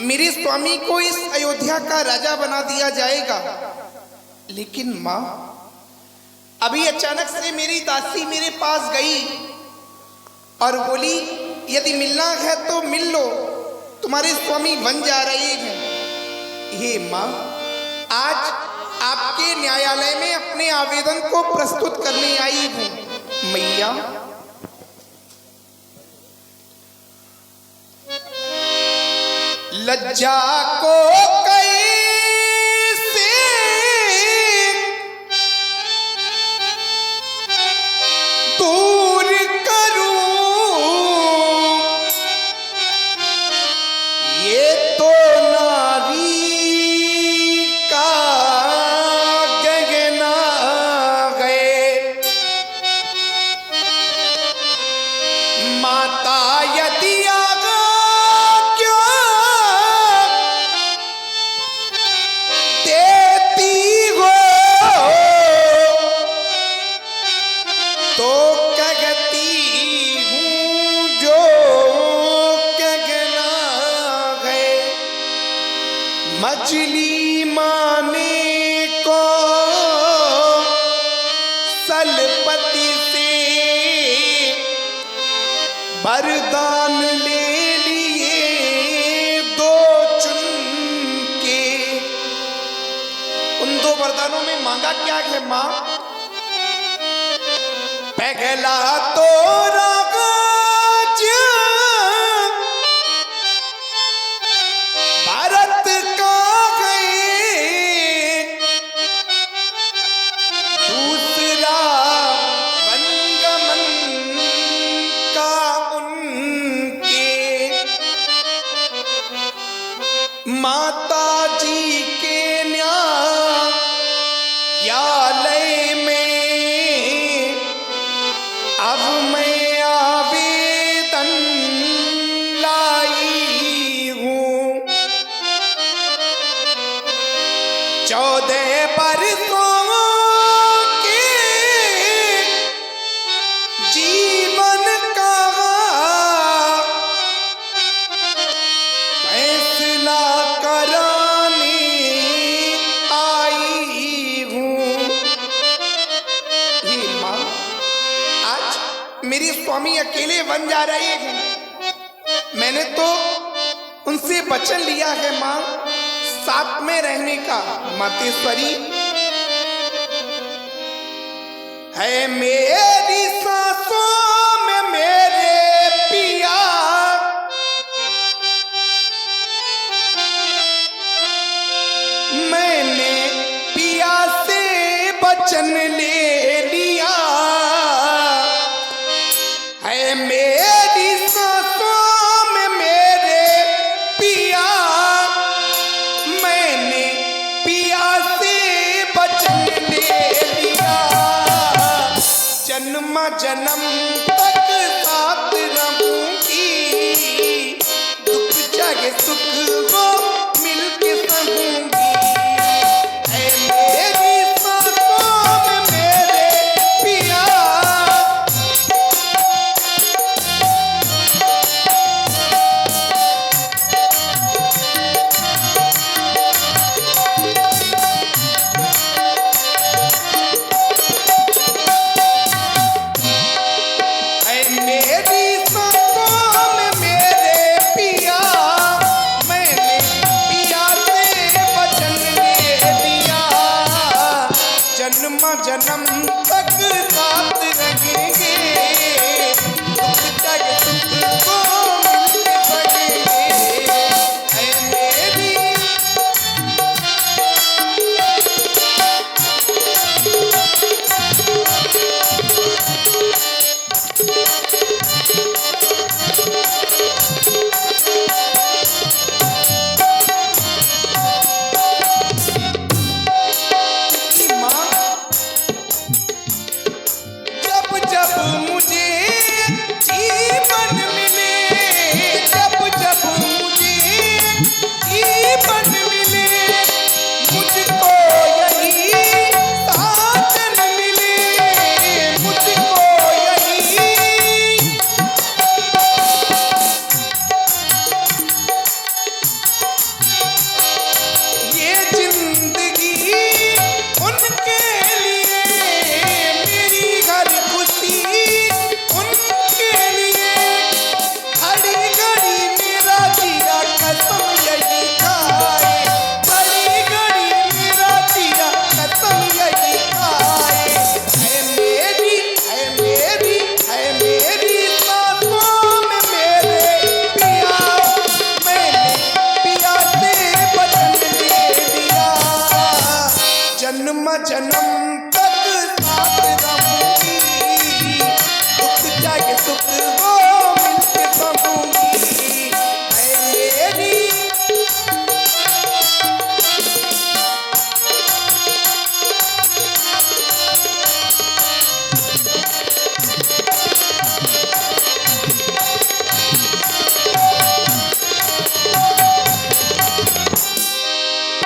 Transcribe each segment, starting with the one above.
मेरे स्वामी को इस अयोध्या का राजा बना दिया जाएगा। लेकिन माँ, अभी अचानक से मेरी दासी मेरे पास गई और बोली, यदि मिलना है तो मिल लो, तुम्हारे स्वामी बन जा रहे हैं। हे माँ, आज आपके न्यायालय में अपने आवेदन को प्रस्तुत करने आई हूँ। मैया, लज्जा को कैसे दूर करूं, ये तो नारी का गगना गए। माता यदि मछली माने को सलपति से वरदान ले लिए दो चुन के। उन दो वरदानों में मांगा क्या है माँ? पहला तो माता जी के न्यायालय में अब मैं आवेदन लाई हूँ। 14 बरसों के जीवन का मेरे स्वामी अकेले बन जा रहे हैं। मैंने तो उनसे वचन लिया है माँ, साथ में रहने का। मातेश्वरी है मेरी सांसों में मेरे पिया, मैंने पिया से वचन ले लिया। मेरी सांसों में मेरे पिया, मैंने पिया से वचन ले लिया। जन्म जन्म तक साथ रहूंगी, दुख चाहे सुख हो मिलके सहूंगी। जन्म तक साथ रहूंगी, दुख चाहे सुख हो मिलके सहूंगी। है मेरी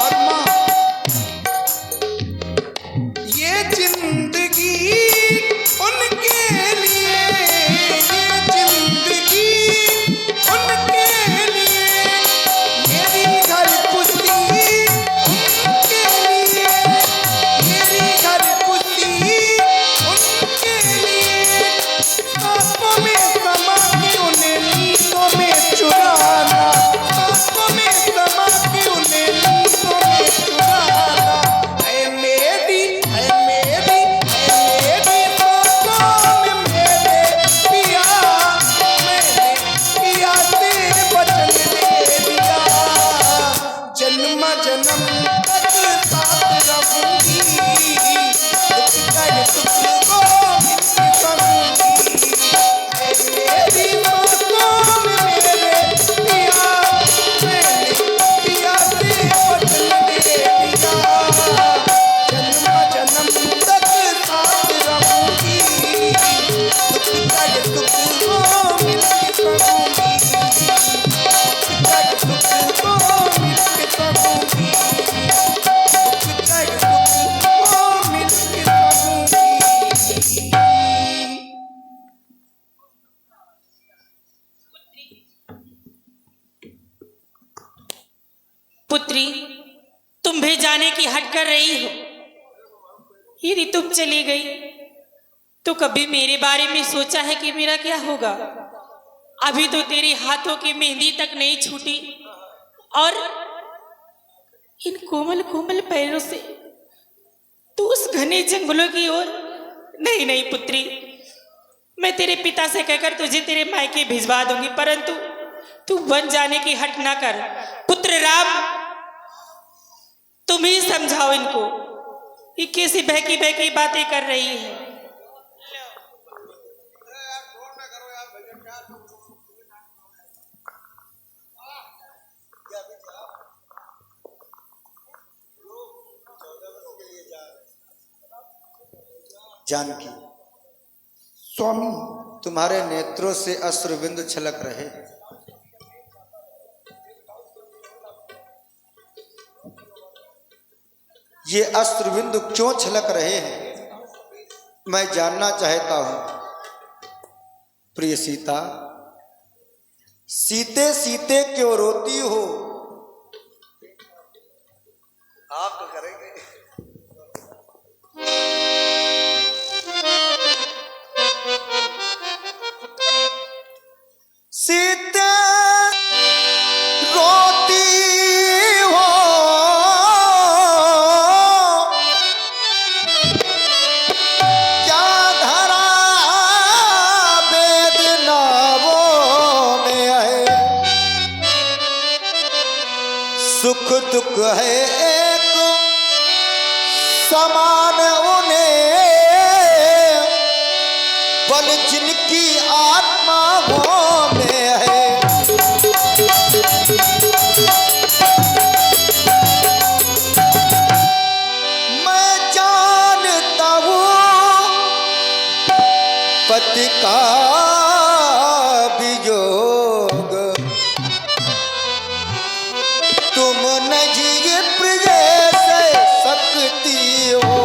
और माँ, ये जिंदगी उनके लिए, ये जिंदगी उनके लिए, मेरी घर खुशी उनके लिए, मेरी घर खुशी उनके लिए। सांसों में समा के उन्हें नींदों में चुराना, सांसों में समा के उन्हें नींदों में चुराना। है मेरी, है मेरी, है मेरी सांसों में मेरे पिया, मैंने पिया से वचन दे दिया, जन्म जन्म तक साथ रहूंगी, दुख चाहे सुख हो मिलके सहूंगी। है मेरी सांसों में मेरे पिया, मैंने पिया से वचन दे दिया, जन्म जन्म तक साथ रहूंगी, दुख चाहे सुख हो मिलके सहूंगी, दुख चाहे सुख हो मिलके सहूंगी, दुख चाहे सुख हो मिलके सहूंगी। पुत्री, तुम भी जाने की हट कर रही हो। यदि तुम चली गई तो कभी मेरे बारे में सोचा है कि मेरा क्या होगा? अभी तो तेरे हाथों की मेहंदी तक नहीं छूटी और इन कोमल कोमल पैरों से तू उस घने जंगलों की ओर। नहीं नहीं पुत्री, मैं तेरे पिता से कहकर तुझे तेरे मायके भिजवा दूंगी, परंतु तू वन जाने की हट ना कर। पुत्र राम, तुम ही समझाओ इनको, ये कैसी बहकी बहकी बातें कर रही है। जानकी, स्वामी, तुम्हारे नेत्रों से अश्रुबिंदु छलक रहे। ये अश्रुबिंदु क्यों छलक रहे हैं, मैं जानना चाहता हूं। प्रिय सीता, सीते सीते क्यों रोती हो? आप तो करेंगे। सीते रोती हो, क्या धरा वेदनाओं में है, सुख दुख है एक समान उन्हें, बल जिनकी आत्माओं में है। मैं जानता हूँ पति का वियोग, तुम नहीं प्रिय से सकती हो।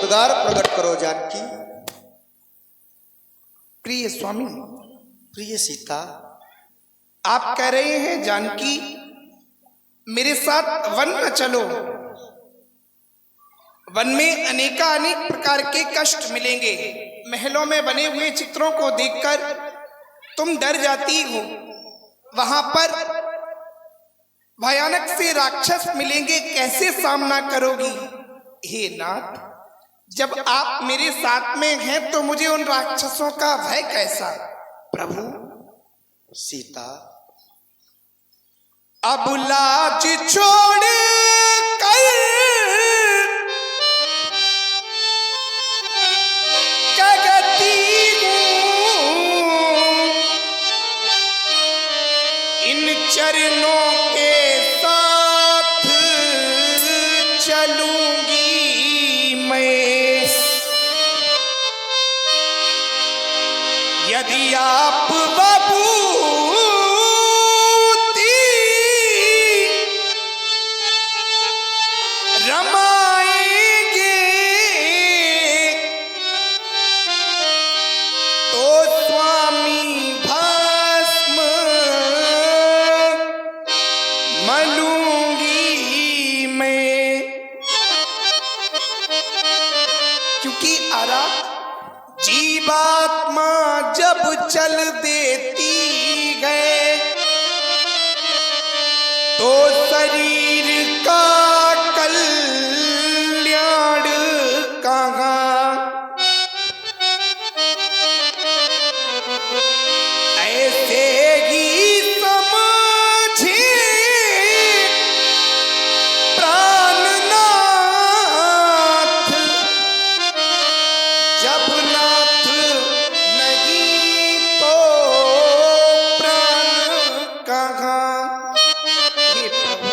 उद्गार प्रकट करो जानकी। प्रिय स्वामी, प्रिय सीता, आप कह रहे हैं जानकी मेरे साथ वन न चलो। वन में अनेक प्रकार के कष्ट मिलेंगे। महलों में बने हुए चित्रों को देखकर तुम डर जाती हो। वहां पर भयानक से राक्षस मिलेंगे, कैसे सामना करोगी? हे नाथ, जब आप मेरे साथ में हैं तो मुझे उन राक्षसों का भय कैसा? प्रभु सीता, अब लाज छोड़ कर कहती हूँ, इन चरणों के साथ चलूंगी मैं। यदि आप बाबू रमाएंगे तो स्वामी भस्म मलूंगी मैं। क्योंकि आरा जीवात्मा जब चल देती है तो शरीर का कल्याण कहाँ? ऐसे ही समझे प्राणनाथ, जब नाथ नहीं तो प्राण कहाँ? हे प्रभु,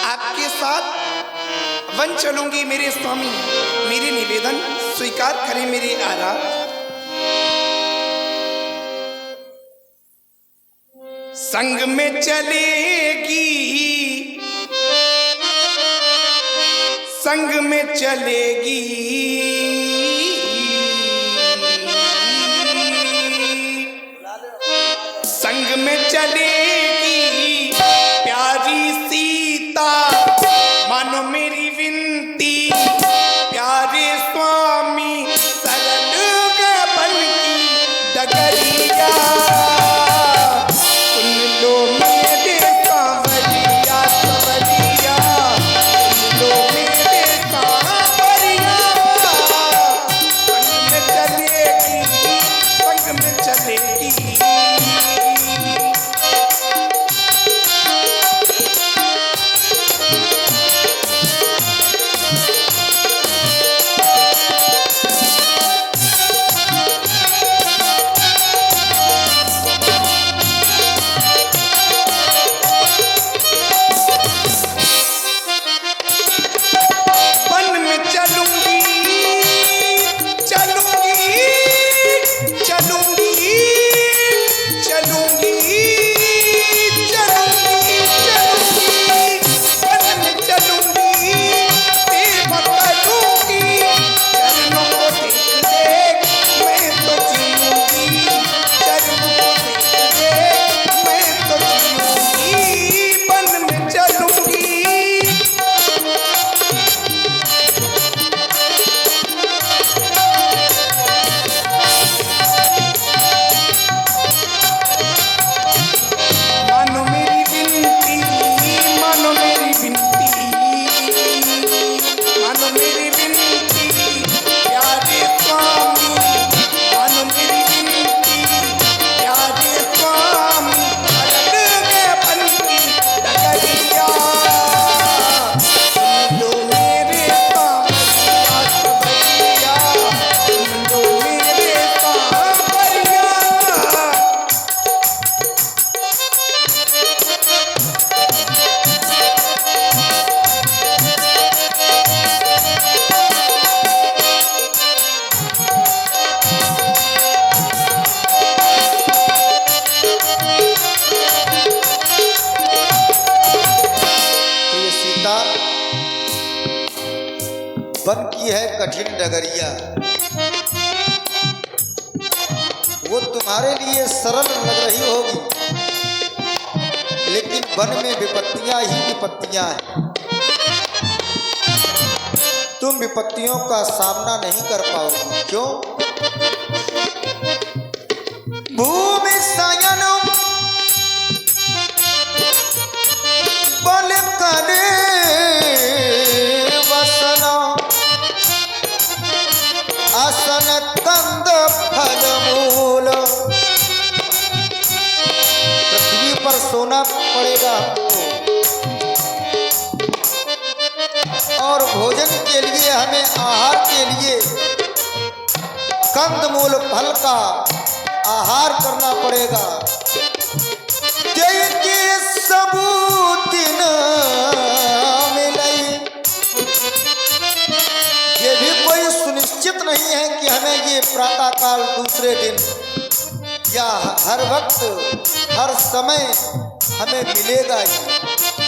आपके साथ वन चलूंगी मेरे स्वामी। मेरी निवेदन स्वीकार करें मेरे आराध। संग में चलेगी, संग में चलेगी, संग में चलेगी प्यारी सीता। मानो मेरी विनती प्यारे स्वामी, सरल बन की डगरिया सुन लो मेरे सांवरिया संवरिया, सुन लो मेरे सांवरिया। है कठिन डगरिया। वो तुम्हारे लिए सरल लग रही होगी, लेकिन वन में विपत्तियां ही विपत्तियां हैं। तुम विपत्तियों का सामना नहीं कर पाओगी। क्यों? भूमि शयन बल करे वसना, आसन कंद फल मूल। पृथ्वी पर सोना पड़ेगा और भोजन के लिए, हमें आहार के लिए कंदमूल फल का आहार करना पड़ेगा। के सबूत न मिलई, ये भी कोई सुनिश्चित नहीं है कि हमें ये प्रातः काल दूसरे दिन या हर वक्त हर समय हमें मिलेगा ही।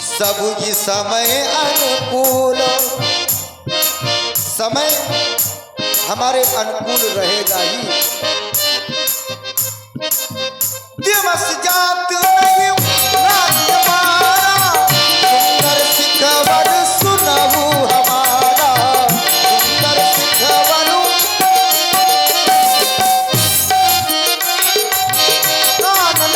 सब ही समय अनुकूल, समय हमारे अनुकूल रहेगा ही। दिवस जात नहीं राज्य मारा, सुंदर सिखवर सुनहु हमारा, सुंदर सिखवर। कानन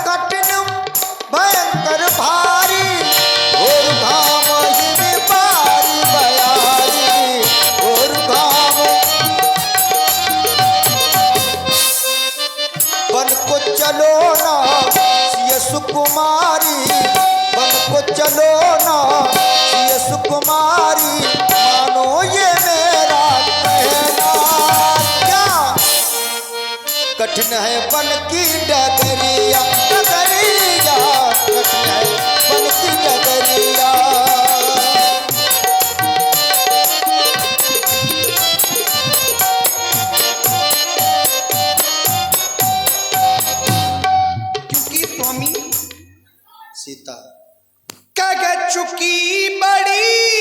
कठिन भयंकर भारी, और धाम ही बारी बयारी, और धाम। बन को चलो ना सिय सुकुमारी, बन को चलो ना सिय सुकुमारी, मानो ये मेरा कहना। क्या कठिन है बन की डगरिया, डगरिया कठिन है बन की डगरिया। क्योंकि स्वामी सीता कह चुकी बड़ी